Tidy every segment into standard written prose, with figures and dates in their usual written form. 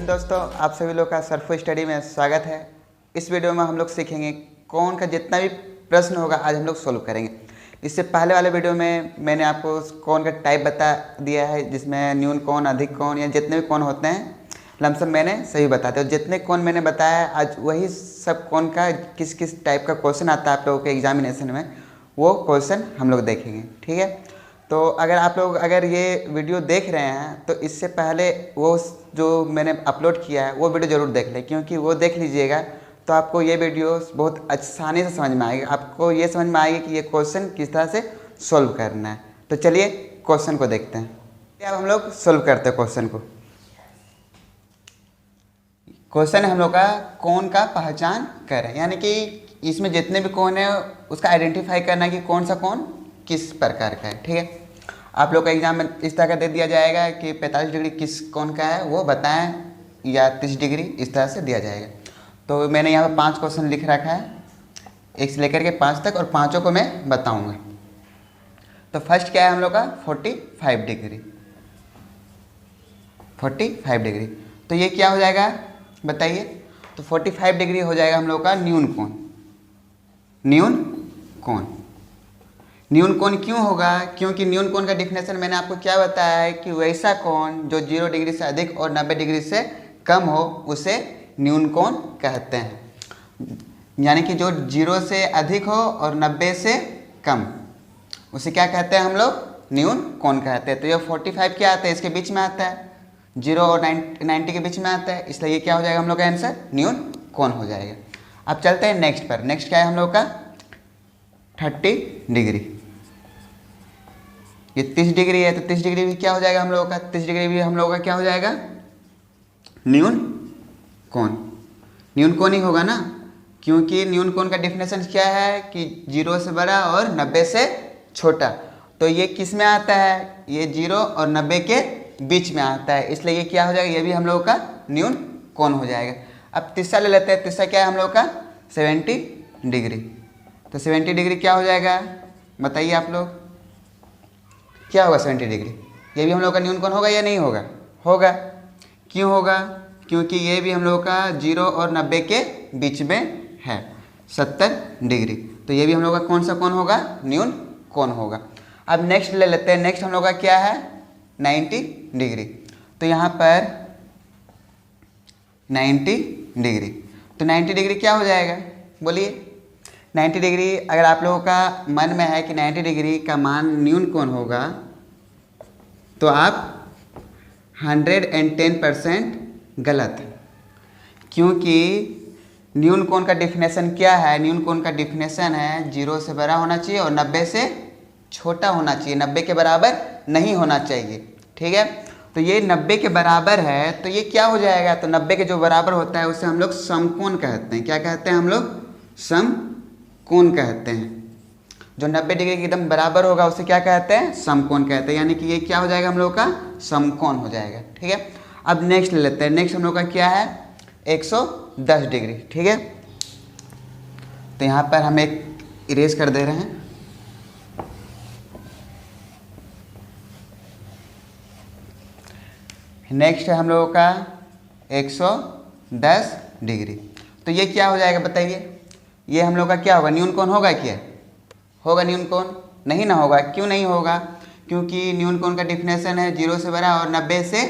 दोस्तों, आप सभी लोग का सरफो स्टडी में स्वागत है। इस वीडियो में हम लोग सीखेंगे कौन का जितना भी प्रश्न होगा आज हम लोग सोल्व करेंगे। इससे पहले वाले वीडियो में मैंने आपको कौन का टाइप बता दिया है, जिसमें न्यून कौन, अधिक कौन या जितने भी कौन होते हैं लमसम मैंने सही बताते हैं। जितने कौन मैंने बताया आज वही सब कौन का किस किस टाइप का क्वेश्चन आता है आप लोगों के एग्जामिनेशन में, वो क्वेश्चन हम लोग देखेंगे। ठीक है, तो अगर आप लोग ये वीडियो देख रहे हैं तो इससे पहले वो जो मैंने अपलोड किया है वो वीडियो ज़रूर देख लें, क्योंकि वो देख लीजिएगा तो आपको ये वीडियो बहुत आसानी से समझ में आएगी। आपको ये समझ में आएगी कि ये क्वेश्चन किस तरह से सोल्व करना है। तो चलिए क्वेश्चन को देखते हैं। अब हम लोग सोल्व करते हैं क्वेश्चन को। क्वेश्चन हम लोग का कौन का पहचान करें, यानी कि इसमें जितने भी कौन है उसका आइडेंटिफाई करना है कि कौन सा कौन किस प्रकार का है। ठीक है, आप लोग का एग्जाम में इस तरह का दे दिया जाएगा कि 45 डिग्री किस कौन का है वो बताएं, या 30 डिग्री इस तरह से दिया जाएगा। तो मैंने यहाँ पर 5 क्वेश्चन लिख रखा है, 1 से लेकर के 5 तक, और पाँचों को मैं बताऊंगा। तो फर्स्ट क्या है हम लोग का 45 डिग्री। 45 डिग्री तो ये क्या हो जाएगा बताइए। तो 45 डिग्री हो जाएगा हम लोग का न्यून कोण। न्यून कोण, न्यून कोण क्यों होगा? क्योंकि न्यून कोण का डिफिनेशन मैंने आपको क्या बताया है कि वैसा कोण जो 0 डिग्री से अधिक और 90 डिग्री से कम हो उसे न्यून कोण कहते हैं। यानी कि जो 0 से अधिक हो और 90 से कम, उसे क्या कहते हैं हम लोग? न्यून कोण कहते हैं। तो ये 45 क्या आता है? इसके बीच में आता है, 0 और 90 के बीच में आता है, इसलिए ये क्या हो जाएगा हम लोग का आंसर? न्यून कोण हो जाएगा। अब चलते हैं नेक्स्ट पर। नेक्स्ट क्या है हम लोग का 30 डिग्री। ये 30 डिग्री है, तो 30 डिग्री भी क्या हो जाएगा हम लोगों का? 30 डिग्री भी हम लोगों का क्या हो जाएगा? न्यून कोण। न्यून कोण ही होगा ना, क्योंकि न्यून कोण का डिफिनेशन क्या है कि 0 से बड़ा और 90 से छोटा। तो ये किस में आता है? ये 0 और 90 के बीच में आता है, इसलिए ये क्या हो जाएगा? ये भी हम लोगों का न्यून कोण हो जाएगा। अब तीसरा ले लेते हैं। तीसरा क्या है हम लोग का 70 डिग्री। तो 70 डिग्री क्या हो जाएगा बताइए आप लोग, क्या होगा 70 डिग्री? ये भी हम लोग का न्यून कोण होगा या नहीं होगा? होगा। क्यों होगा? क्योंकि ये भी हम लोग का 0 और 90 के बीच में है, 70 डिग्री। तो ये भी हम लोग का कौन सा कोण होगा? न्यून कोण होगा। अब नेक्स्ट ले लेते हैं। नेक्स्ट हम लोग का क्या है 90 डिग्री। तो यहाँ पर 90 डिग्री, तो 90 डिग्री क्या हो जाएगा बोलिए? 90 डिग्री अगर आप लोगों का मन में है कि 90 डिग्री का मान न्यून कोण होगा, तो आप 110% गलत, क्योंकि न्यून कोण का डिफिनेशन क्या है? न्यून कोण का डिफिनेशन है 0 से बड़ा होना चाहिए और 90 से छोटा होना चाहिए, 90 के बराबर नहीं होना चाहिए। ठीक है, तो ये 90 के बराबर है, तो ये क्या हो जाएगा? तो 90 के जो बराबर होता है उसे हम लोग समकोण कहते हैं। क्या कहते हैं हम लोग? समकोण कहते हैं। जो 90 डिग्री के एकदम बराबर होगा उसे क्या कहते हैं? समकोण कहते हैं। यानी कि ये क्या हो जाएगा हम लोग का? समकोण हो जाएगा। ठीक है, अब नेक्स्ट ले लेते हैं। नेक्स्ट हम लोग का क्या है 110 डिग्री। ठीक है, तो यहाँ पर हम एक इरेज कर दे रहे हैं। नेक्स्ट है हम लोगों का 110 डिग्री। तो ये क्या हो जाएगा बताइए? ये हम लोग का क्या होगा? न्यून कोण होगा क्या? होगा न्यून कोण? नहीं ना होगा। क्यों नहीं होगा? क्योंकि न्यून कोण का डिफिनेशन है 0 से बड़ा और 90 से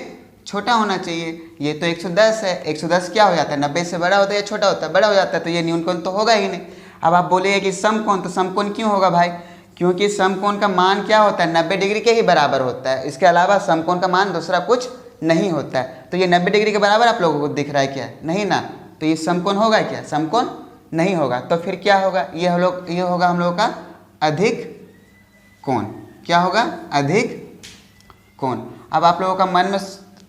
छोटा होना चाहिए। ये तो 110 है, 110 क्या हो जाता है? 90 से बड़ा होता है या छोटा होता है? बड़ा हो जाता है, तो ये न्यून कोण तो होगा ही नहीं। अब आप बोलिए कि समकोण, तो समकोण क्यों होगा भाई? क्योंकि समकोण का मान क्या होता है? 90 डिग्री के ही बराबर होता है, इसके अलावा समकोण का मान दूसरा कुछ नहीं होता है। तो ये 90 डिग्री के बराबर आप लोगों को दिख रहा है क्या? नहीं ना, तो ये समकोण होगा क्या? समकोण नहीं होगा। तो फिर क्या होगा? ये होगा हम लोग का अधिक कोण। क्या होगा? अधिक कोण। अब आप लोगों का मन में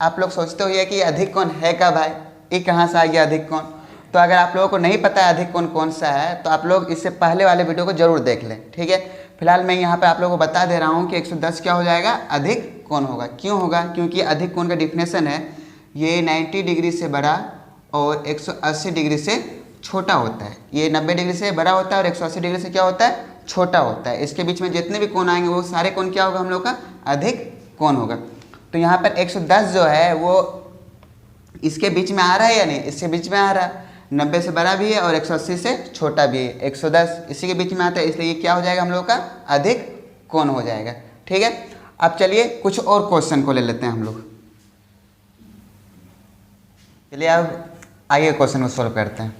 आप लोग सोचते हो कि अधिक कोण है क्या भाई? ये कहाँ से आ गया अधिक कोण? तो अगर आप लोगों को नहीं पता है अधिक कोण कौन सा है, तो आप लोग इससे पहले वाले वीडियो को जरूर देख लें। ठीक है, फिलहाल मैं यहाँ पे आप लोगों को बता दे रहा हूँ कि 110 क्या हो जाएगा? अधिक कोण होगा। क्यों होगा? क्योंकि अधिक कोण का डिफिनेशन है ये 90 डिग्री से बड़ा और 180 डिग्री से छोटा होता है। ये 90 डिग्री से बड़ा होता है और 180 डिग्री से क्या होता है? छोटा होता है। इसके बीच में जितने भी कोण आएंगे वो सारे कोण क्या होगा हम लोग का अधिक कोण होगा। तो यहाँ पर 110 जो है वो इसके बीच में आ रहा है या नहीं, इसके बीच में आ रहा है। 90 से बड़ा भी है और 180 से छोटा भी है। 110 इसी के बीच में आता है, इसलिए ये क्या हो जाएगा हम लोग का अधिक कोण हो जाएगा। ठीक है, अब चलिए कुछ और क्वेश्चन को ले लेते हैं हम लोग। चलिए अब आइए क्वेश्चन को सॉल्व करते हैं।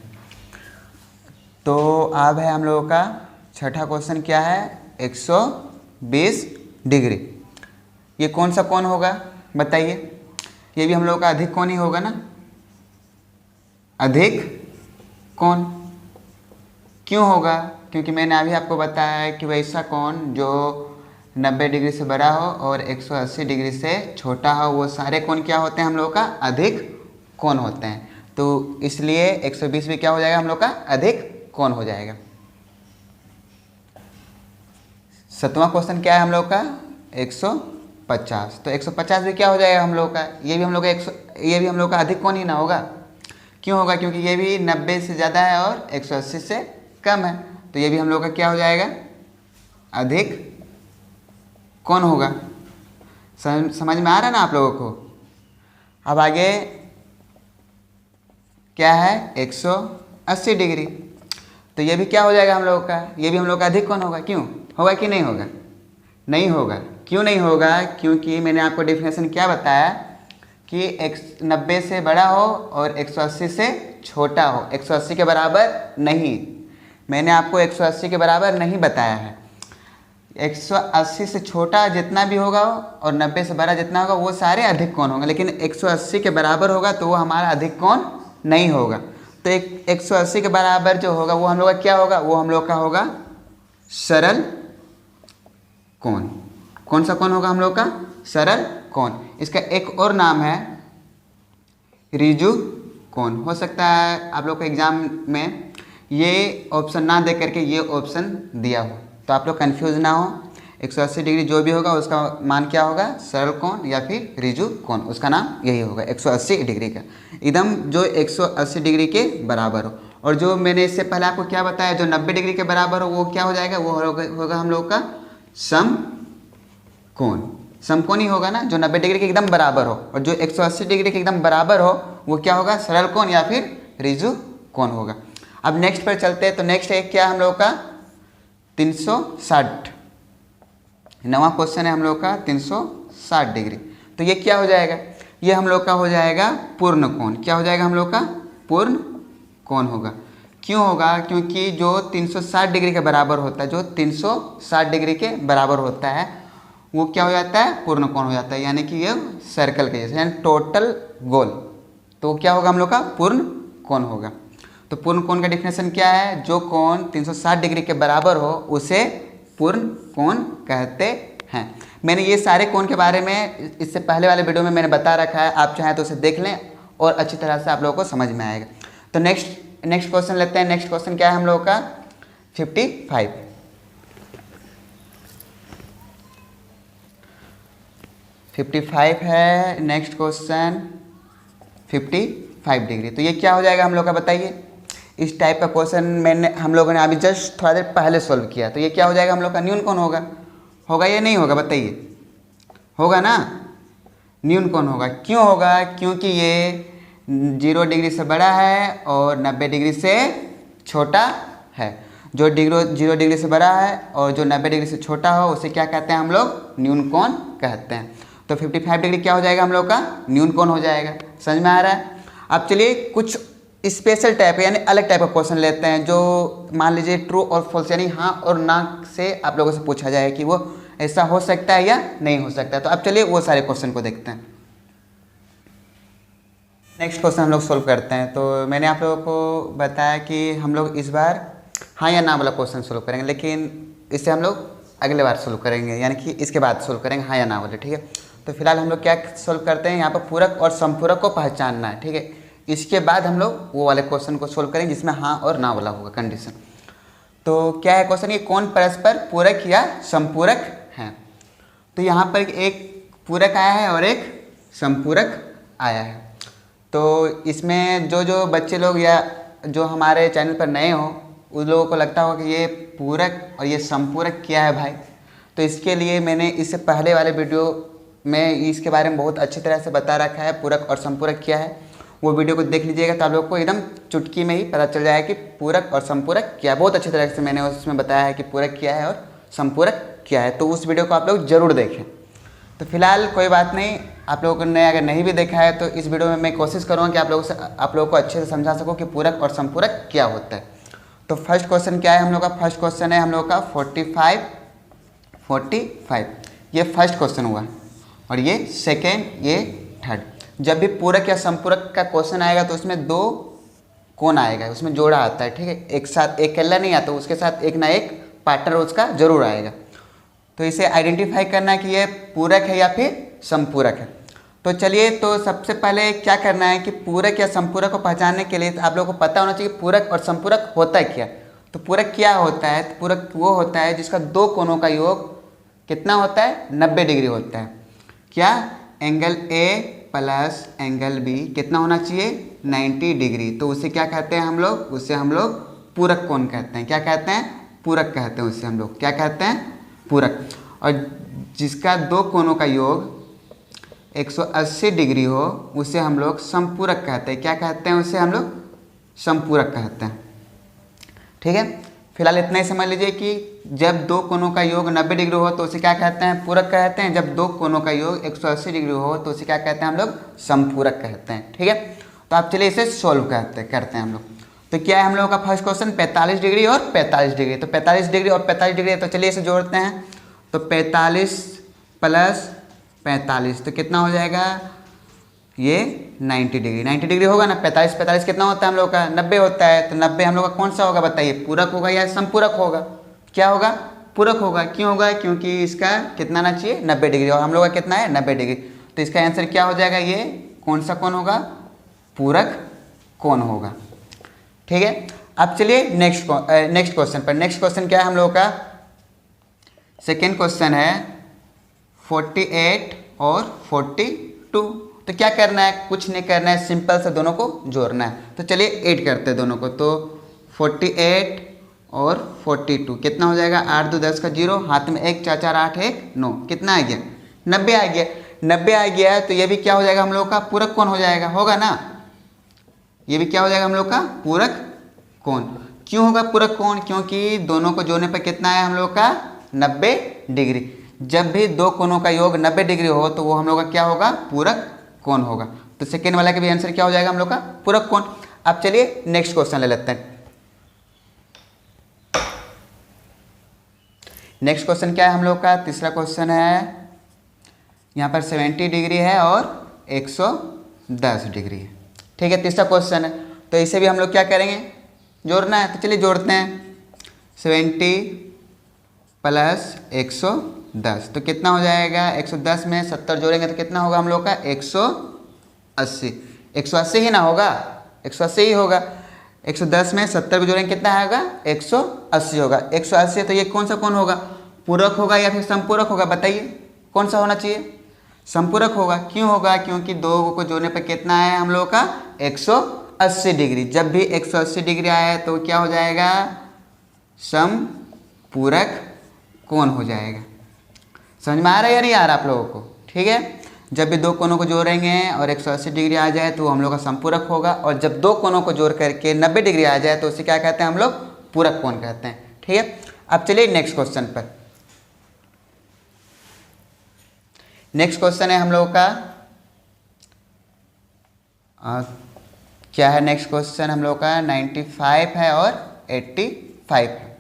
तो अब है हम लोगों का छठा क्वेश्चन, क्या है 120 डिग्री। ये कौन सा कोण होगा बताइए। ये भी हम लोगों का अधिक कोण ही होगा ना, अधिक कोण। क्यों होगा, क्योंकि मैंने अभी आपको बताया है कि वैसा कोण जो 90 डिग्री से बड़ा हो और 180 डिग्री से छोटा हो वो सारे कोण क्या होते हैं हम लोगों का अधिक कोण होते हैं। तो इसलिए 120 भी क्या हो जाएगा हम लोग का अधिक कोण हो जाएगा। सातवां क्वेश्चन क्या है हम लोग का 150। तो 150 भी क्या हो जाएगा हम लोग का, ये भी हम लोग का ये भी हम लोग का अधिक कोण ही ना होगा। क्यों होगा, क्योंकि ये भी 90 से ज़्यादा है और 180 से कम है। तो ये भी हम लोग का क्या हो जाएगा अधिक कोण होगा। समझ में आ रहा है ना आप लोगों को। अब आगे क्या है 180 डिग्री। तो ये भी क्या हो जाएगा हम लोगों का, ये भी हम लोग का अधिक कोण होगा। क्यों होगा कि नहीं होगा, नहीं होगा। क्यों नहीं होगा, क्योंकि मैंने आपको डेफिनेशन क्या बताया कि 90 से बड़ा हो और 180 से छोटा हो, 180 के बराबर नहीं। मैंने आपको 180 के बराबर नहीं बताया है। 180 से छोटा जितना भी होगा और 90 से बड़ा जितना होगा वो सारे अधिक कोण होंगे, लेकिन 180 के बराबर होगा तो वो हमारा अधिक कोण नहीं होगा। तो 180 के बराबर जो होगा वो हम लोग का क्या होगा, वो हम लोग का होगा सरल कोण। कौन सा कोण होगा हम लोग का सरल कोण। इसका एक और नाम है ऋजु कोण। हो सकता है आप लोग को एग्जाम में ये ऑप्शन ना दे करके ये ऑप्शन दिया हो, तो आप लोग कंफ्यूज ना हो। 180 डिग्री जो भी होगा उसका मान क्या होगा सरल कोण या फिर ऋजु कोण, उसका नाम यही होगा 180 डिग्री का, एकदम जो 180 डिग्री के बराबर हो। और जो मैंने इससे पहले आपको क्या बताया जो 90 डिग्री के बराबर हो वो क्या हो जाएगा, वो होगा हम लोग का समकोण। समकोण ही होगा ना, जो 90 डिग्री के एकदम बराबर हो, और जो 180 डिग्री के एकदम बराबर हो वो क्या होगा सरल कोण या फिर ऋजु कोण होगा। अब नेक्स्ट पर चलते हैं। तो नेक्स्ट है क्या हम लोग का 360। नवा क्वेश्चन है हम लोग का 360 डिग्री। तो ये क्या हो जाएगा, ये हम लोग का हो जाएगा पूर्ण कोण। क्या हो जाएगा हम लोग का पूर्ण कोण होगा। क्यों होगा, क्योंकि जो 360 डिग्री के बराबर होता है, जो 360 डिग्री के बराबर होता है वो क्या हो जाता है पूर्ण कोण हो जाता है, यानी कि ये सर्कल के जैसे यानी टोटल गोल। तो क्या होगा हम लोग का पूर्ण कोण होगा। तो पूर्ण कोण का डेफिनेशन क्या है, जो कोण 360 डिग्री के बराबर हो उसे पूर्ण कोण कहते हैं। मैंने ये सारे कोण के बारे में इससे पहले वाले वीडियो में मैंने बता रखा है, आप चाहें तो उसे देख लें और अच्छी तरह से आप लोगों को समझ में आएगा। तो नेक्स्ट क्वेश्चन लेते हैं। नेक्स्ट क्वेश्चन क्या है हम लोगों का 55। 55 है नेक्स्ट क्वेश्चन 55 डिग्री। तो ये क्या हो जाएगा हम लोग का बताइए। इस टाइप का क्वेश्चन हम लोगों ने अभी जस्ट थोड़ा देर पहले सॉल्व किया। तो ये क्या हो जाएगा हम लोग का न्यून कोण होगा या नहीं होगा बताइए, होगा ना, न्यून कोण होगा। क्यों होगा, क्योंकि ये 0 डिग्री से बड़ा है और 90 डिग्री से छोटा है। जो 0 डिग्री से बड़ा है और जो 90 डिग्री से छोटा हो उसे क्या कहते हैं हम लोग न्यून कोण कहते हैं। तो 55 डिग्री क्या हो जाएगा हम लोग का न्यून कोण हो जाएगा। समझ में आ रहा है। अब चलिए कुछ स्पेशल टाइप यानी अलग टाइप का क्वेश्चन लेते हैं, जो मान लीजिए ट्रू और फॉल्स यानी हाँ और ना से आप लोगों से पूछा जाए कि वो ऐसा हो सकता है या नहीं हो सकता है। तो अब चलिए वो सारे क्वेश्चन को देखते हैं। नेक्स्ट क्वेश्चन हम लोग सोल्व करते हैं। तो मैंने आप लोगों को बताया कि हम लोग इस बार हाँ या ना वाला क्वेश्चन सोल्व करेंगे, लेकिन इससे हम लोग अगले बार सोल्व करेंगे, यानी कि इसके बाद सोल्व करेंगे हाँ या ना वाले। ठीक है, तो फिलहाल हम लोग क्या सोल्व करते हैं, यहाँ पर पूरक और समपूरक को पहचानना है। ठीक है, इसके बाद हम लोग वो वाले क्वेश्चन को सोल्व करेंगे जिसमें हाँ और ना वाला होगा कंडीशन। तो क्या है क्वेश्चन, ये कौन परस्पर पूरक या संपूरक हैं। तो यहाँ पर एक पूरक आया है और एक संपूरक आया है। तो इसमें जो बच्चे लोग या जो हमारे चैनल पर नए हो उन लोगों को लगता होगा कि ये पूरक और ये समपूरक क्या है भाई। तो इसके लिए मैंने इससे पहले वाले वीडियो में इसके बारे में बहुत अच्छी तरह से बता रखा है, पूरक और समपूरक क्या है। वो वीडियो को देख लीजिएगा तो आप लोग को एकदम चुटकी में ही पता चल जाएगा कि पूरक और समपूरक क्या है। बहुत अच्छी तरह से मैंने उसमें बताया है कि पूरक क्या है और समपूरक क्या है। तो उस वीडियो को आप लोग ज़रूर देखें। तो फिलहाल कोई बात नहीं, आप लोगों ने अगर नहीं भी देखा है तो इस वीडियो में मैं कोशिश करूँगा कि आप लोगों को अच्छे से समझा सकूँ कि पूरक और समपूरक क्या होता है। तो फर्स्ट क्वेश्चन क्या है हम लोग का? फर्स्ट क्वेश्चन है हम लोग का 45 ये फर्स्ट क्वेश्चन हुआ और ये सेकेंड, ये थर्ड। जब भी पूरक या समपूरक का क्वेश्चन आएगा तो उसमें दो कोण आएगा, उसमें जोड़ा आता है, ठीक है। एक साथ एक अकेला नहीं आता, उसके साथ एक ना एक पार्टनर उसका जरूर आएगा। तो इसे आइडेंटिफाई करना है कि ये पूरक है या फिर समपूरक है। तो चलिए, तो सबसे पहले क्या करना है कि पूरक या समपूरक को पहचानने के लिए आप लोगों को पता होना चाहिए पूरक और समपूरक होता है क्या। तो पूरक क्या होता है? तो पूरक वो होता है जिसका दो कोणों का योग कितना होता है? 90 डिग्री होता है। क्या? Angle A plus angle B कितना होना चाहिए? 90 डिग्री। तो उसे क्या कहते हैं हम लोग? उसे हम लोग पूरक कोण कहते हैं। क्या कहते हैं? पूरक कहते हैं उसे हम लोग। क्या कहते हैं? पूरक। और जिसका दो कोणों का योग 180 डिग्री हो उसे हम लोग समपूरक कहते हैं। क्या कहते हैं? उसे हम लोग समपूरक कहते हैं, ठीक है। फिलहाल इतना ही समझ लीजिए कि जब दो कोणों का योग 90 डिग्री हो तो उसे क्या कहते हैं? पूरक कहते हैं। जब दो कोणों का योग 180 डिग्री हो तो उसे क्या कहते हैं हम लोग? समपूरक कहते हैं, ठीक है। तो आप चलिए इसे सोल्व करते हैं हम लोग। तो क्या है हम लोगों का फर्स्ट क्वेश्चन? 45 डिग्री और 45 डिग्री। तो 45 डिग्री और 45 डिग्री है, तो चलिए इसे जोड़ते हैं। तो 45 प्लस 45 तो कितना हो जाएगा? ये 90 डिग्री। 90 डिग्री होगा ना। 45 कितना होता है हम लोग का? 90 होता है। तो 90 हम लोग का कौन सा होगा बताइए? पूरक होगा या समपूरक होगा? क्या होगा? पूरक होगा। क्यों होगा? क्योंकि इसका कितना आना चाहिए? 90 डिग्री, और हम लोग का कितना है? 90 डिग्री। तो इसका आंसर क्या हो जाएगा? ये कौन सा कोण होगा? पूरक कोण होगा, ठीक है। अब चलिए नेक्स्ट क्वेश्चन पर। नेक्स्ट क्वेश्चन क्या है हम लोग का? सेकेंड क्वेश्चन है 48 और 42। तो क्या करना है? कुछ नहीं करना है, सिंपल से दोनों को जोड़ना है। तो चलिए ऐड करते हैं दोनों को। तो 48 और 42 कितना हो जाएगा? 8 2 10 का 0, हाथ में 1 4 4 8 1 9, कितना आ गया? 90 आ गया। 90 आ गया है तो ये भी क्या हो जाएगा हम लोग का? पूरक कोण हो जाएगा, होगा ना। ये भी क्या हो जाएगा हम लोग का? पूरक कोण। क्यों होगा पूरक कोण? क्योंकि दोनों को जोड़ने पर कितना है हम लोग का? 90 डिग्री। जब भी दो कोणों का योग 90 डिग्री हो तो वो हम लोग का क्या होगा? पूरक कोण होगा। तो सेकेंड वाला का भी आंसर क्या हो जाएगा हम लोग का? पूरक कोण। अब चलिए नेक्स्ट क्वेश्चन ले लेते हैं। नेक्स्ट क्वेश्चन क्या है हम लोग का? तीसरा क्वेश्चन है, यहाँ पर 70 डिग्री है और 110 डिग्री है, ठीक है। तीसरा क्वेश्चन है तो इसे भी हम लोग क्या करेंगे? जोड़ना है। तो चलिए जोड़ते हैं। 70 प्लस 110 तो कितना हो जाएगा? 110 में 70 जोड़ेंगे तो कितना होगा हम लोग का? 180। 180 ही ना होगा? 180 ही होगा। 110 में 70 को जोड़ेंगे कितना आएगा? 180 होगा। 180 तो ये कौन सा कोण होगा? पूरक होगा या फिर समपूरक होगा? बताइए कौन सा होना चाहिए? समपूरक होगा। क्यों होगा? क्योंकि दो को जोड़ने पर कितना है हम लोग का? 180 डिग्री। जब भी 180 डिग्री आया तो क्या हो जाएगा? समपूरक कोण हो जाएगा। समझ में आ रहा है या नहीं आ रहा आप लोगों को? ठीक है। जब भी दो कोणों को जोड़ेंगे और 180 डिग्री आ जाए तो हम लोग का समपूरक होगा, और जब दो कोणों को जोड़ करके 90 डिग्री आ जाए तो उसे क्या कहते हैं हम लोग? पूरक कोण कहते हैं, ठीक है। अब चलिए नेक्स्ट क्वेश्चन पर। नेक्स्ट क्वेश्चन है हम लोग का क्या है? नेक्स्ट क्वेश्चन हम लोग का 95 है और 85 है।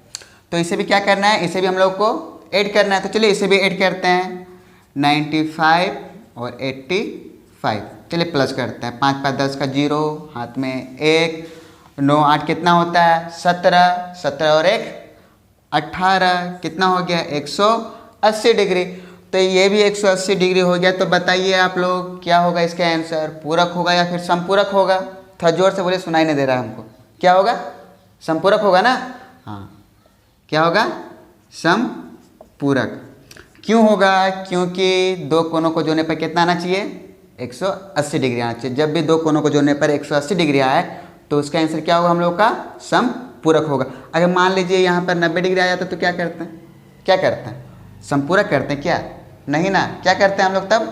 तो इसे भी क्या करना है? इसे भी हम लोग को ऐड करना है। तो चलिए इसे भी ऐड करते हैं। 95 और 85 चलिए प्लस करते हैं। 5 5 10 का 0, हाथ में 1 9 8 कितना होता है? 17 17 और 1 18 कितना हो गया? 180 डिग्री। तो ये भी 180 डिग्री हो गया। तो बताइए आप लोग क्या होगा इसका आंसर? पूरक होगा या फिर समपूरक होगा? थोड़ा जोर से बोले, सुनाई नहीं दे रहा हमको। क्या होगा? समपूरक होगा ना। हाँ, क्या होगा? समपूरक। क्यों होगा? क्योंकि दो कोणों को जोड़ने पर कितना आना चाहिए? 180 डिग्री आना चाहिए। जब भी दो कोणों को जोड़ने पर 180 डिग्री आए तो उसका आंसर क्या होगा हम लोग का? पूरक होगा। अगर मान लीजिए यहाँ पर 90 डिग्री आ जाता तो क्या करते हैं, क्या करते हैं, समपूरक करते हैं क्या, नहीं ना, क्या करते हैं हम लोग तब,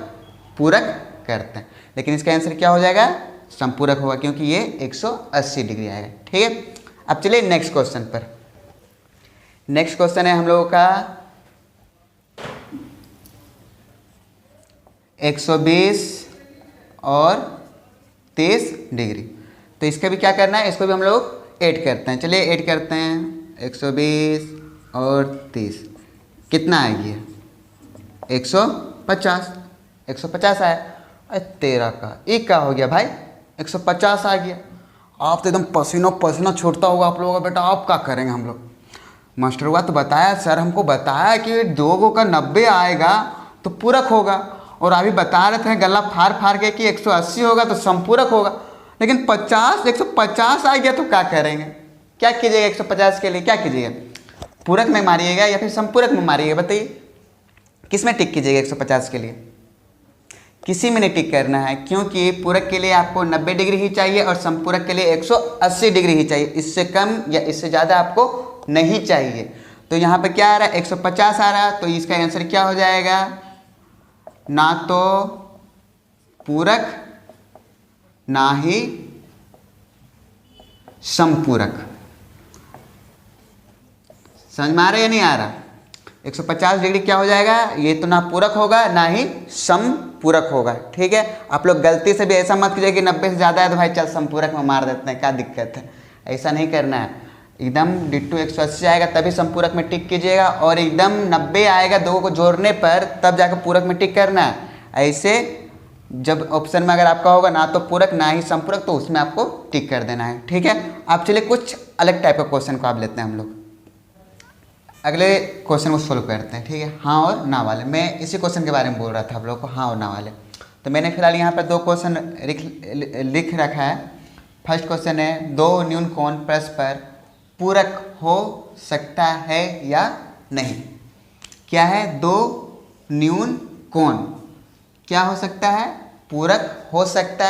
पूरक करते हैं। लेकिन इसका आंसर क्या हो जाएगा, समपूरक होगा, क्योंकि ये 180 डिग्री आएगा। ठीक है, अब चलिए नेक्स्ट क्वेश्चन पर। नेक्स्ट क्वेश्चन है हम लोगों का 120 और 30 डिग्री। तो इसका भी क्या करना है, इसको भी हम लोग ऐड करते हैं। चलिए ऐड करते हैं, 120 और 30 कितना आएगी, 150। 150 आया। अरे 13 का एक का हो गया भाई, 150 आ गया। आप तो एकदम पसीना पसीना छूटता होगा आप लोगों का, बेटा आप क्या करेंगे हम लोग। मास्टर हुआ तो बताया, सर हमको बताया कि 2 का 90 आएगा तो पूरक होगा, और अभी बता रहे थे गला फाड़ फाड़ के कि 180 होगा तो समपूरक होगा। लेकिन 150 आ गया तो क्या करेंगे, क्या कीजिएगा 150 के लिए, क्या कीजिएगा, पूरक में मारिएगा या फिर समपूरक में मारिएगा, बताइए किस में टिक कीजिएगा। 150 के लिए किसी में नहीं टिक करना है, क्योंकि पूरक के लिए आपको 90 डिग्री ही चाहिए और समपूरक के लिए 180 डिग्री ही चाहिए। इससे कम या इससे ज़्यादा आपको नहीं चाहिए। तो यहाँ पे क्या आ रहा है, 150 आ रहा है, तो इसका आंसर क्या हो जाएगा, ना तो पूरक ना ही समपूरक। समझ में आ रहा है या नहीं आ रहा, 150 डिग्री क्या हो जाएगा, ये तो ना पूरक होगा ना ही समपूरक होगा। ठीक है, आप लोग गलती से भी ऐसा मत कीजिए कि 90 से ज़्यादा है तो भाई चल समपूरक में मार देते हैं, क्या दिक्कत है, ऐसा नहीं करना है। एकदम डिट्टो 180 आएगा तभी समपूरक में टिक कीजिएगा, और एकदम 90 आएगा दो को जोड़ने पर तब जाकर पूरक में टिक करना है। ऐसे जब ऑप्शन में अगर आपका होगा ना तो पूरक ना ही समपूरक, तो उसमें आपको टिक कर देना है। ठीक है, आप चलिए कुछ अलग टाइप का क्वेश्चन को आप लेते हैं हम लोग। अगले क्वेश्चन को सोल्व करते हैं। ठीक है, हाँ और ना वाले, मैं इसी क्वेश्चन के बारे में बोल रहा था आप लोगों को, हाँ और ना वाले। तो मैंने फिलहाल यहाँ पर 2 क्वेश्चन लिख रखा है। फर्स्ट क्वेश्चन है, 2 न्यून कोण परस्पर पूरक हो सकता है या नहीं। क्या है, 2 न्यून कोण क्या हो सकता है, पूरक हो सकता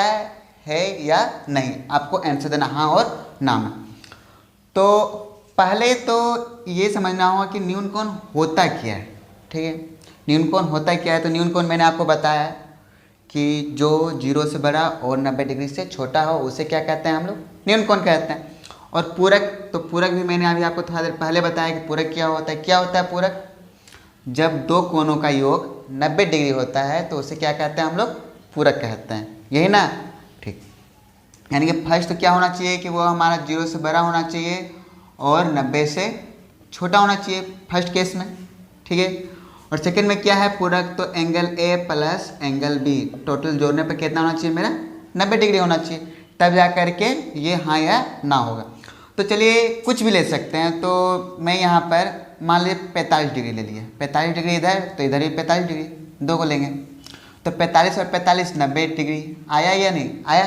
है या नहीं। आपको आंसर देना हाँ और ना में। तो पहले तो ये समझना होगा कि न्यून कोण होता क्या है। ठीक है, न्यून कोण होता क्या है, तो न्यून कोण मैंने आपको बताया कि जो 0 से बड़ा और 90 डिग्री से छोटा हो उसे क्या कहते हैं हम लोग, न्यून कोण कहते हैं। और पूरक, तो पूरक भी मैंने अभी आपको थोड़ा देर पहले बताया कि पूरक क्या होता है। क्या होता है पूरक, जब 2 कोणों का योग 90 डिग्री होता है तो उसे क्या कहते हैं हम लोग, पूरक कहते हैं, यही ना। ठीक, यानी कि फर्स्ट तो क्या होना चाहिए कि वो हमारा 0 से बड़ा होना चाहिए और 90 से छोटा होना चाहिए फर्स्ट केस में। ठीक है, और सेकंड में क्या है पूरक, तो angle A plus angle B total जोड़ने पर कितना होना चाहिए मेरा, 90 डिग्री होना चाहिए, तब जा करके ये हाँ या ना होगा। तो चलिए कुछ भी ले सकते हैं। तो मैं यहाँ पर मान लीजिए 45 डिग्री ले लिया, 45 डिग्री इधर तो इधर भी 45 डिग्री, 2 को लेंगे तो 45 और 45 90 डिग्री आया या नहीं आया।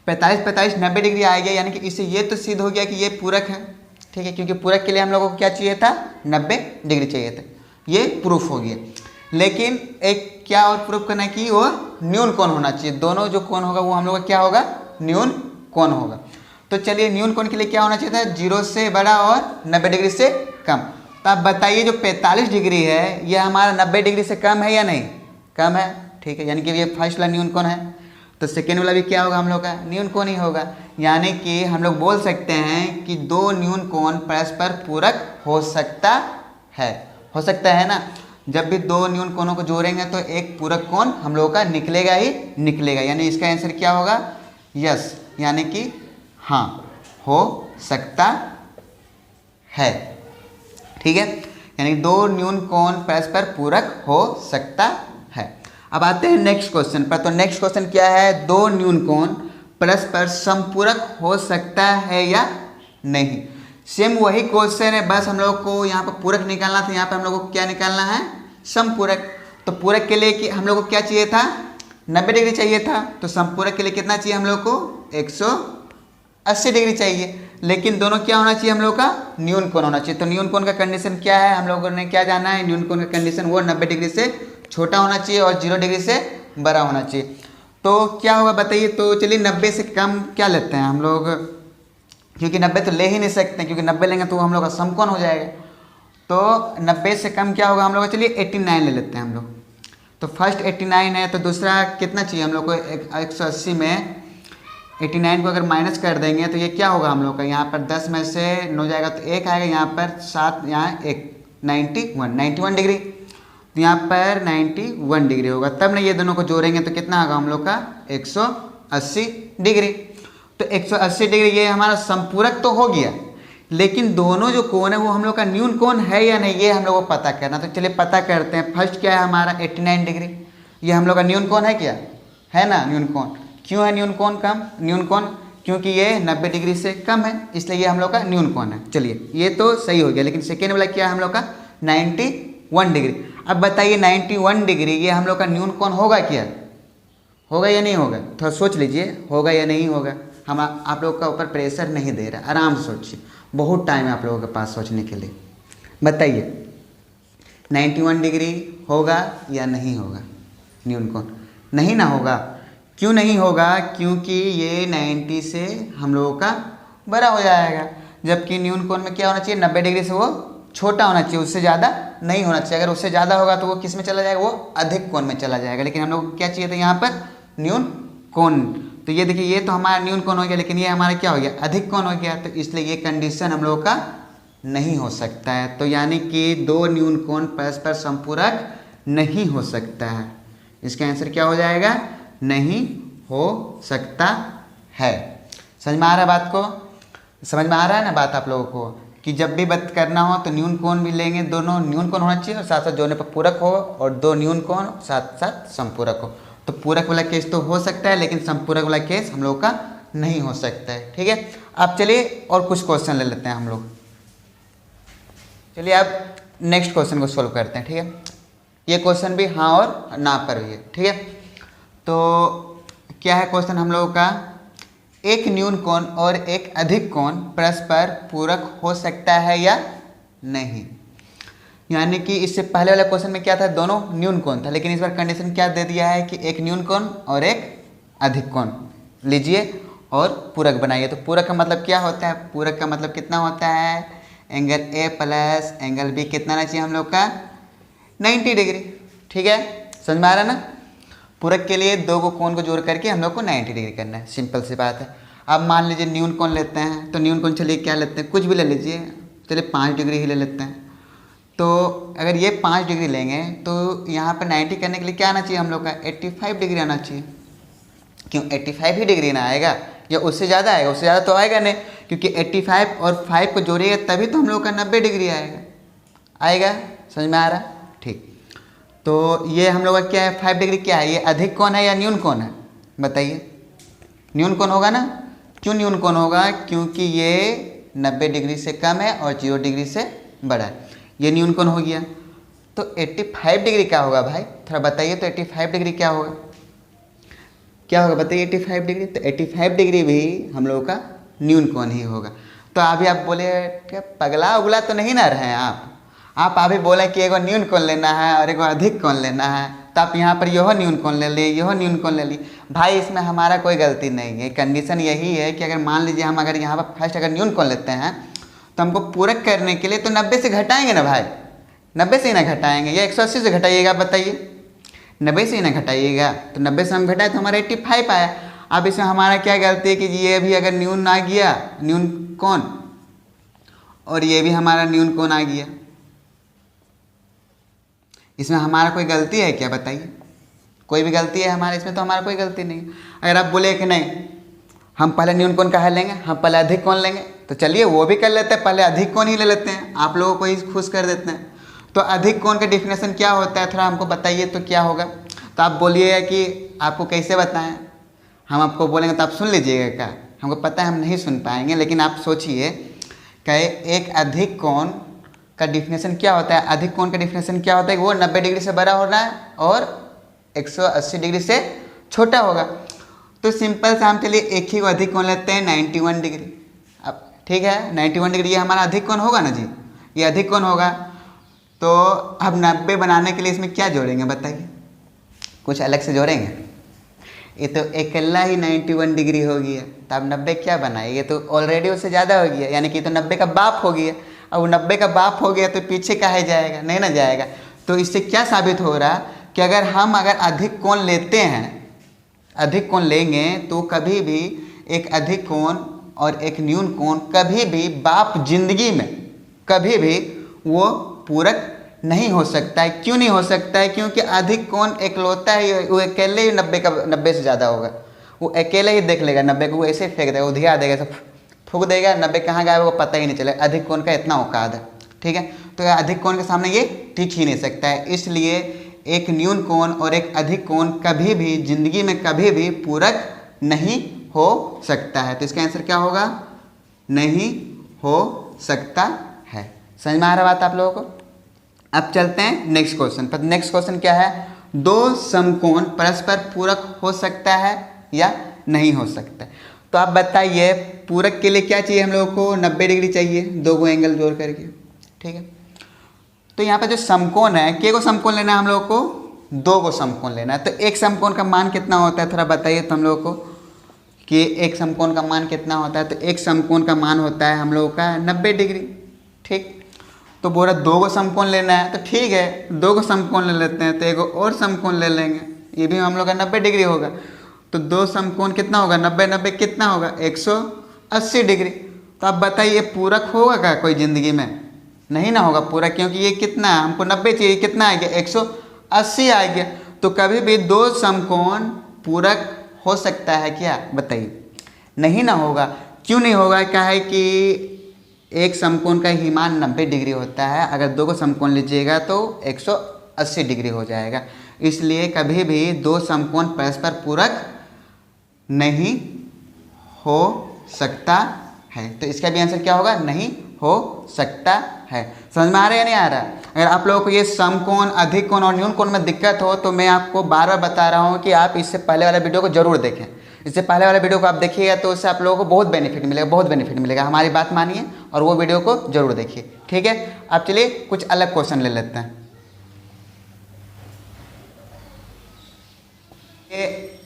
45 90 डिग्री आ गया, यानी कि इससे ये तो सिद्ध हो गया कि ये पूरक है। ठीक है, क्योंकि पूरक के लिए हम लोगों को क्या चाहिए था, 90 डिग्री चाहिए था, ये प्रूफ हो गया। लेकिन एक क्या और प्रूफ करना है कि वो न्यून कोण होना चाहिए, दोनों जो कोण होगा वो हम लोग का क्या होगा, न्यून कोण होगा। तो चलिए न्यून कोण के लिए क्या होना चाहिए था, 0 से बड़ा और 90 डिग्री से कम। तो आप बताइए जो 45 डिग्री है ये हमारा 90 डिग्री से कम है या नहीं, कम है। ठीक है, यानी कि ये फर्स्ट वाला न्यून कोण है, तो सेकेंड वाला भी क्या होगा हम लोग का, न्यून कोण ही होगा। यानी कि हम लोग बोल सकते हैं कि 2 न्यून कोण परस्पर पूरक हो सकता है, हो सकता है ना। जब भी 2 न्यून कोणों को जोड़ेंगे तो एक पूरक कोण हम लोगों का निकलेगा ही निकलेगा, यानी इसका आंसर क्या होगा, यस, यानी कि हाँ हो सकता है। ठीक है, यानी 2 न्यून कोण परस्पर पूरक हो सकता है। अब आते हैं नेक्स्ट क्वेश्चन पर। तो नेक्स्ट क्वेश्चन क्या है, 2 न्यून कोण परस्पर समपूरक हो सकता है या नहीं। सेम वही क्वेश्चन है, बस हम लोग को यहाँ पर पूरक निकालना था, यहाँ पर हम लोग को क्या निकालना है, समपूरक। तो पूरक के लिए कि हम लोग को क्या चाहिए था, 90 डिग्री चाहिए था, तो समपूरक के लिए कितना चाहिए हम लोग को, 180 डिग्री चाहिए। लेकिन दोनों क्या होना चाहिए हम लोग का, न्यून कोण होना चाहिए। तो न्यून कोण का कंडीशन क्या है, हम लोगों ने क्या जाना है, न्यून कोण का कंडीशन वो 90 डिग्री से छोटा होना चाहिए और 0 डिग्री से बड़ा होना चाहिए। तो क्या होगा बताइए। तो चलिए 90 से कम क्या लेते हैं हम लोग, क्योंकि 90 तो ले ही नहीं सकते, क्योंकि 90 लेंगे तो हम लोग का समकोण हो जाएगा। तो 90 से कम क्या होगा हम लोग का, चलिए 89 ले लेते हैं हम लोग। तो फर्स्ट 89 है, तो दूसरा कितना चाहिए हम लोग को, 180 में 89 को अगर माइनस कर देंगे तो ये क्या होगा हम लोग का, यहाँ पर 10 में से 9 जाएगा तो 1 आएगा, यहाँ पर 7, यहाँ 1, 91 डिग्री। तो यहाँ पर 91 डिग्री होगा, तब ना ये दोनों को जोड़ेंगे तो कितना होगा हम लोग का 180 डिग्री। तो 180 डिग्री ये हमारा संपूरक तो हो गया, लेकिन दोनों जो कोण है वो हम लोग का न्यून कोण है या नहीं, ये हम लोग को पता करना। तो चलिए पता करते हैं। फर्स्ट क्या है हमारा 89 डिग्री, ये हम लोग का न्यून कोण है क्या, है ना न्यून कोण। क्यों है न्यून कोण कम, न्यून कोण क्योंकि ये 90 डिग्री से कम है, इसलिए ये हम लोग का न्यून कोण है। चलिए ये तो सही हो गया, लेकिन सेकेंड वाला क्या है हम लोग का 91 डिग्री। अब बताइए 91 डिग्री ये हम लोग का न्यून कोण होगा क्या, होगा या नहीं होगा, थोड़ा सोच लीजिए होगा या नहीं होगा। हम आप लोग का ऊपर प्रेशर नहीं दे रहा, आराम से सोचिए, बहुत टाइम है आप लोगों के पास सोचने के लिए। बताइए 91 डिग्री होगा या नहीं होगा न्यून कोण, नहीं ना होगा। क्यों नहीं होगा, क्योंकि ये 90 से हम लोगों का बड़ा हो जाएगा, जबकि न्यून कोण में क्या होना चाहिए 90 डिग्री से वो छोटा होना चाहिए, उससे ज़्यादा नहीं होना चाहिए। अगर उससे ज़्यादा होगा तो वो किस में चला जाएगा, वो अधिक कोण में चला जाएगा। लेकिन हम लोग को क्या चाहिए था यहाँ पर न्यून कोण। तो ये देखिए ये तो हमारा न्यून कोण हो गया, लेकिन ये हमारा क्या हो गया अधिक कोण हो गया, तो इसलिए ये कंडीशन हम लोगों का नहीं हो सकता है। तो यानी कि दो न्यून कोण परस्पर संपूरक नहीं हो सकता है। इसका आंसर क्या हो जाएगा, नहीं हो सकता है। समझ में आ रहा है बात को, समझ में आ रहा है ना बात आप लोगों को, कि जब भी बात करना हो तो न्यून कोण भी लेंगे, दोनों न्यून कोण होना चाहिए और साथ साथ जोड़ने पर पूरक हो, और दो न्यून कोण साथ साथ संपूरक हो। तो पूरक वाला केस तो हो सकता है, लेकिन संपूरक वाला केस हम लोग का नहीं हो सकता है। ठीक है, अब चलिए और कुछ क्वेश्चन ले लेते हैं हम लोग। चलिए अब नेक्स्ट क्वेश्चन को सोल्व करते हैं। ठीक है, ये क्वेश्चन भी हाँ और ना पर भी है। ठीक है, तो क्या है क्वेश्चन हम लोगों का, एक न्यून कोण और एक अधिक कोण परस्पर पूरक हो सकता है या नहीं। यानी कि इससे पहले वाला क्वेश्चन में क्या था, दोनों न्यून कोण था, लेकिन इस बार कंडीशन क्या दे दिया है कि एक न्यून कोण और एक अधिक कोण लीजिए और पूरक बनाइए। तो पूरक का मतलब क्या होता है, पूरक का मतलब कितना होता है, angle A plus angle B कितना आना चाहिए हम लोग का 90 डिग्री। ठीक है, समझ में आ रहा है ना। पूरक के लिए दो को कोण को जोड़ करके हम लोग को 90 डिग्री करना है, सिंपल सी बात है। अब मान लीजिए न्यून कोण लेते हैं, तो न्यून कोण चलिए क्या लेते हैं, कुछ भी ले लीजिए, चलिए 5 डिग्री ही ले लेते हैं। तो अगर ये 5 डिग्री लेंगे तो यहाँ पर 90 करने के लिए क्या आना चाहिए हम लोग का 85 डिग्री आना चाहिए। क्यों 85 ही डिग्री ना आएगा, या उससे ज़्यादा आएगा, उससे ज़्यादा तो आएगा नहीं, क्योंकि 85 और 5 को जोड़िएगा तभी तो हम लोग का 90 डिग्री आएगा। समझ में आ रहा है, ठीक। तो ये हम लोग का क्या है 5 डिग्री क्या है, ये अधिक कोण है या न्यून कोण है, बताइए। न्यून कोण होगा ना। क्यों न्यून कोण होगा, क्योंकि ये 90 डिग्री से कम है और 0 डिग्री से बड़ा है, ये न्यून कोण हो गया। तो 85 डिग्री क्या होगा भाई, थोड़ा बताइए तो 85 डिग्री क्या होगा, क्या होगा बताइए 85 डिग्री। तो 85 डिग्री भी हम लोगों का न्यून कोण ही होगा। तो अभी आप बोले क्या पगला उगला तो नहीं ना रहे हैं आप अभी बोले कि एगो न्यून कोण लेना है और एगो अधिक कोण लेना है, तो आप यहाँ पर यह न्यून कोण ले लिए, यह न्यून कोण ले लिए। भाई इसमें हमारा कोई गलती नहीं है, कंडीशन यही है कि अगर मान लीजिए हम अगर यहाँ पर फर्स्ट अगर न्यून कोण लेते हैं तो हमको पूरक करने के लिए तो 90 से घटाएंगे ना भाई, 90 से ही ना घटाएंगे, या 180 से घटाइएगा, बताइए 90 से ही ना घटाइएगा। तो 90 से हम घटाए तो हमारा 85 आया। अब इसमें हमारा क्या गलती है कि ये भी अगर न्यून आ गया न्यून कोण, और ये भी हमारा न्यून कोण आ गया, इसमें हमारा कोई गलती है क्या, बताइए। कोई भी गलती है हमारे इसमें, तो हमारा कोई गलती नहीं। अगर आप बोले कि नहीं हम पहले न्यून कोण का है लेंगे, हम पहले अधिक कोण लेंगे, तो चलिए वो भी कर लेते हैं, पहले अधिक कोण ही ले लेते हैं, आप लोगों को ही खुश कर देते हैं। तो अधिक कोण का डिफिनेशन क्या होता है, थोड़ा हमको बताइए तो क्या होगा। तो आप बोलिएगा कि आपको कैसे बताएं, हम आपको बोलेंगे तो आप सुन लीजिएगा क्या, हमको पता है हम नहीं सुन पाएंगे, लेकिन आप सोचिए कि एक अधिक कोण का डिफिनेशन क्या होता है। अधिक कोण का डिफिनेशन क्या होता है कि वो 90 डिग्री से बड़ा होना है और 180 डिग्री से छोटा होगा। तो सिंपल से हम चलिए एक ही को अधिक कोण लेते हैं 91 डिग्री। अब ठीक है 91 डिग्री ये हमारा अधिक कोण होगा ना जी, ये अधिक कोण होगा। तो अब 90 बनाने के लिए इसमें क्या जोड़ेंगे बताइए, कुछ अलग से जोड़ेंगे। ये तो अकेला ही 91 डिग्री हो गया, तो अब 90 क्या बना है, ये तो ऑलरेडी उससे ज़्यादा हो गया, यानी कि तो 90 का बाप हो गया। अब 90 का बाप हो गया तो पीछे काहे जाएगा, नहीं ना जाएगा। तो इससे क्या साबित हो रहा कि अगर अधिक कोण लेते हैं, अधिक कोण लेंगे तो कभी भी एक अधिक कोण और एक न्यून कोण कभी भी बाप जिंदगी में कभी भी वो पूरक नहीं हो सकता है। क्यों नहीं हो सकता है? क्योंकि अधिक कोण एकलौता है, वो अकेले ही 90 से ज़्यादा होगा, वो अकेले ही देख लेगा 90 को, वो ऐसे फेंक देगा, उधिया देगा, सब फूक देगा, 90 कहाँ गया वो पता ही नहीं चलेगा। अधिक कोण का इतना औकात है, ठीक है। तो अधिक कोण के सामने ये टिक ही नहीं सकता है। इसलिए एक न्यून कोण और एक अधिक कोण कभी भी जिंदगी में कभी भी पूरक नहीं हो सकता है। तो इसका आंसर क्या होगा? नहीं हो सकता है। समझ में आ रहा बात आप लोगों को? अब चलते हैं नेक्स्ट क्वेश्चन पर। नेक्स्ट क्वेश्चन क्या है? दो समकोण परस्पर पूरक हो सकता है या नहीं हो सकता है। तो आप बताइए, पूरक के लिए क्या चाहिए हम लोगों को? 90 डिग्री चाहिए, दो गो एंगल जोड़ करके, ठीक है। तो यहाँ पर जो समकोण है, के को समकोण लेना है हम लोगों को? दो गो समकोण लेना है। तो एक समकोण का मान कितना होता है, थोड़ा बताइए तो हम लोगों को कि एक समकोण का मान कितना होता है। तो एक समकोण का मान होता है हम लोगों का 90 डिग्री, ठीक। तो बोला दो गो समकोण लेना है, तो ठीक है, दो गो समकोण ले लेते हैं। तो एक और समकोण ले लेंगे, ये भी हम लोग का 90 डिग्री होगा। तो दो समकोण कितना होगा? 90 कितना होगा? 180 डिग्री। तो अब बताइए पूरक होगा क्या कोई ज़िंदगी में? नहीं ना होगा पूरक, क्योंकि ये कितना है, हमको 90 चाहिए, कितना आ गया? 180 आ गया। तो कभी भी दो समकोण पूरक हो सकता है क्या? बताइए। नहीं ना होगा। क्यों नहीं होगा? क्या है कि एक समकोण का ही मान 90 डिग्री होता है, अगर दो को समकोण लीजिएगा तो 180 डिग्री हो जाएगा। इसलिए कभी भी दो समकोण परस्पर पूरक नहीं हो सकता है। तो इसका भी आंसर क्या होगा? नहीं हो सकता है। समझ में आ रहा है या नहीं आ रहा? अगर आप लोगों को ये समकोण, अधिक कोण और न्यून कोण में दिक्कत हो तो मैं आपको बार बार बता रहा हूँ कि आप इससे पहले वाला वीडियो को जरूर देखें। इससे पहले वाले वीडियो को आप देखिएगा तो उससे आप लोगों को बहुत बेनिफिट मिलेगा, बहुत बेनिफिट मिलेगा। हमारी बात मानिए और वो वीडियो को जरूर देखिए, ठीक है। अब चलिए कुछ अलग क्वेश्चन ले लेते हैं।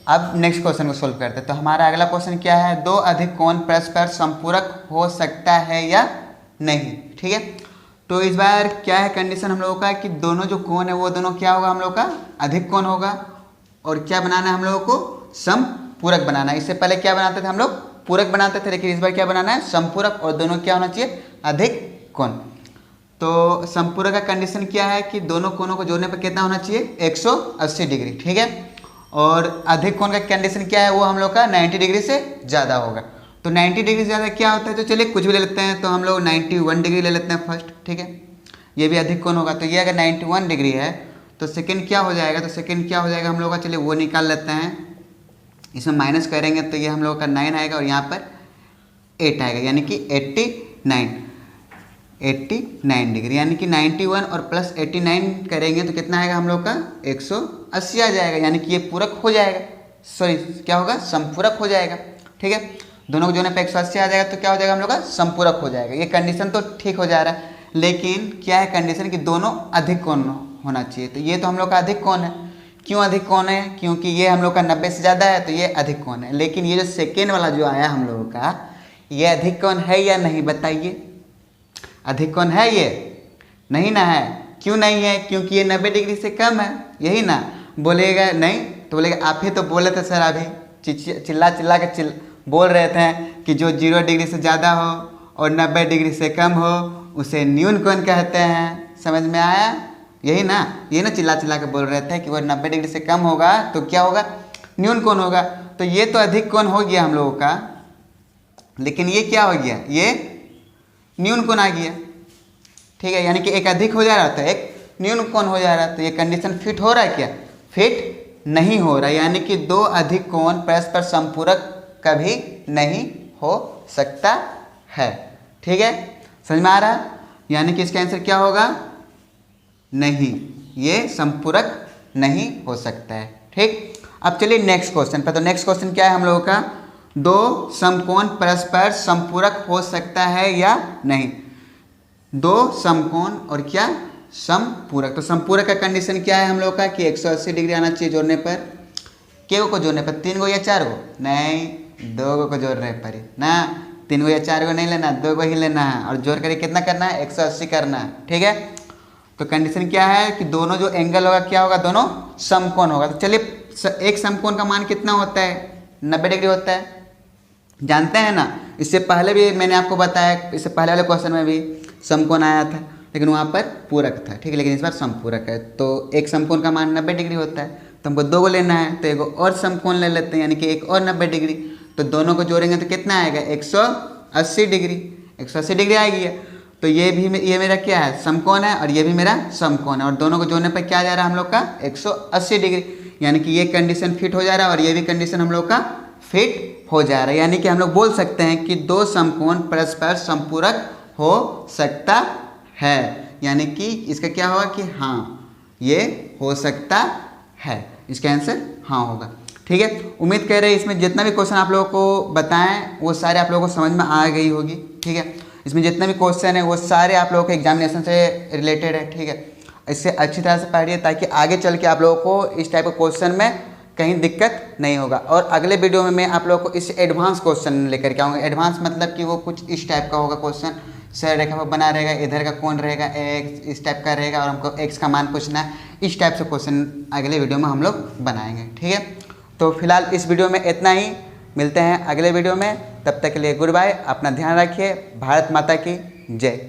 अब नेक्स्ट क्वेश्चन को सोल्व करते हैं। तो हमारा अगला क्वेश्चन क्या है? दो अधिक कोण परस्पर संपूरक हो सकता है या नहीं, ठीक है। तो इस बार क्या है कंडीशन हम लोगों का कि दोनों जो कोण है वो दोनों क्या होगा? हम लोग का अधिक कोण होगा। और क्या बनाना है हम लोगों को? समपूरक बनाना है। इससे पहले क्या बनाते थे हम लोग? पूरक बनाते थे, लेकिन इस बार क्या बनाना है? समपूरक। और दोनों क्या होना चाहिए? अधिक कोण। तो समपूरक का कंडीशन क्या है कि दोनों कोणों को जोड़ने पर कितना होना चाहिए? 180 डिग्री, ठीक है। और अधिक कोण का कंडीशन क्या है? वो हम लोग का 90 डिग्री से ज़्यादा होगा। तो 90 डिग्री से ज़्यादा क्या होता है? तो चलिए कुछ भी ले लेते हैं। तो हम लोग 91 डिग्री ले लेते हैं फर्स्ट, ठीक है। ये भी अधिक कोण होगा। तो ये अगर 91 डिग्री है तो सेकंड क्या हो जाएगा? तो सेकंड क्या हो जाएगा हम लोग का? चलिए वो निकाल लेते हैं। इसमें माइनस करेंगे तो ये हम लोग का 9 आएगा और यहाँ पर 8 आएगा, यानी कि 89 डिग्री, यानी कि 91 और प्लस 89 करेंगे तो कितना आएगा हम लोग का? 180 आ जाएगा, यानी कि ये पूरक हो जाएगा। सॉरी, क्या होगा? समपूरक हो जाएगा, ठीक है। दोनों को जोड़ने पे 180 आ जाएगा तो क्या हो जाएगा हम लोग का? समपूरक हो जाएगा। ये कंडीशन तो ठीक हो जा रहा है, लेकिन क्या है कंडीशन कि दोनों अधिक कोण होना चाहिए। तो ये तो हम लोग का अधिक कोण है। क्यों अधिक कोण है? क्योंकि ये हम लोग का 90 से ज़्यादा है, तो ये अधिक कोण है। लेकिन ये जो सेकेंड वाला जो आया हम लोगों का, ये अधिक कोण है या नहीं? बताइए। अधिक कोण है ये? नहीं ना है। क्यों नहीं है? क्योंकि ये 90 डिग्री से कम है, यही ना। बोलेगा नहीं तो बोलेगा आप ही तो बोले थे सर, अभी चिल्ला के बोल रहे थे कि जो 0 डिग्री से ज़्यादा हो और 90 डिग्री से कम हो उसे न्यून कोण कहते हैं। समझ में आया? यही ना, ये ना चिल्ला के बोल रहे थे कि वो 90 डिग्री से कम होगा तो क्या होगा? न्यून कोण होगा। तो ये तो अधिक कोण हो गया हम लोगों का, लेकिन ये क्या हो गया? ये न्यून कोण आ गया, ठीक है। यानी कि एक अधिक हो जा रहा था, एक न्यून कोण हो जा रहा। तो ये कंडीशन फिट हो रहा है क्या? फिट नहीं हो रहा। यानी कि दो अधिक कोण परस्पर संपूरक कभी नहीं हो सकता है, ठीक है। समझ में आ रहा है? यानी कि इसका आंसर क्या होगा? नहीं, ये संपूरक नहीं हो सकता है, ठीक। अब चलिए नेक्स्ट क्वेश्चन पर। तो नेक्स्ट क्वेश्चन क्या है हम लोगों का? दो समकोण परस्पर संपूरक हो सकता है या नहीं? दो समकोण और क्या? समपूरक। तो समपूरक का कंडीशन क्या है हम लोग का कि 180 डिग्री आना चाहिए जोड़ने पर। के को जोड़ने पर 3 गो या 4 गो, नहीं 2 को जोड़ने पर ना, 3 गो या 4 गो नहीं लेना, 2 को ही लेना है और जोड़ करके कितना करना है 180 करना है। ठीक है, तो कंडीशन क्या है कि दोनों जो एंगल होगा क्या होगा, दोनों समकोण होगा। तो चलिए एक समकोण का मान कितना होता है, 90 डिग्री होता है, जानते हैं ना। इससे पहले भी मैंने आपको बताया, इससे पहले वाले क्वेश्चन में भी समकोण आया था लेकिन वहाँ पर पूरक था। ठीक है, लेकिन इस बार समपूरक है। तो एक समकोण का मान 90 डिग्री होता है, तो हमको 2 को लेना है, तो एक और समकोण ले लेते हैं यानी कि एक और 90 डिग्री। तो दोनों को जोड़ेंगे तो कितना आएगा 180 डिग्री, 180 डिग्री आएगी। तो ये मेरा क्या है समकोण है और ये भी मेरा समकोण है और दोनों को जोड़ने पर क्या जा रहा है हम लोग का 180 डिग्री, यानी कि ये कंडीशन फिट हो जा रहा है और ये भी कंडीशन हम लोग का फिट हो जा रहा है। यानी कि हम लोग बोल सकते हैं कि 2 समकोण परस्पर संपूरक हो सकता है, यानी कि इसका क्या होगा कि हाँ ये हो सकता है, इसका आंसर हाँ होगा। ठीक है, उम्मीद कर रहे हैं इसमें जितना भी क्वेश्चन आप लोगों को बताएं वो सारे आप लोगों को समझ में आ गई होगी। ठीक है, इसमें जितने भी क्वेश्चन है वो सारे आप लोगों के एग्जामिनेशन से रिलेटेड है। ठीक है, इससे अच्छी तरह से पढ़िए ताकि आगे चल के आप लोगों को इस टाइप के क्वेश्चन में कहीं दिक्कत नहीं होगा। और अगले वीडियो में मैं आप लोगों को इस एडवांस क्वेश्चन लेकर के आऊँगा। एडवांस मतलब कि वो कुछ इस टाइप का होगा क्वेश्चन, सर रेखा पर बना रहेगा, इधर का कौन रहेगा एक्स, इस टाइप का रहेगा और हमको एक्स का मान पूछना है। इस टाइप से क्वेश्चन अगले वीडियो में हम लोग बनाएंगे। ठीक है, तो फिलहाल इस वीडियो में इतना ही, मिलते हैं अगले वीडियो में, तब तक के लिए गुड बाय, अपना ध्यान रखिए, भारत माता की जय।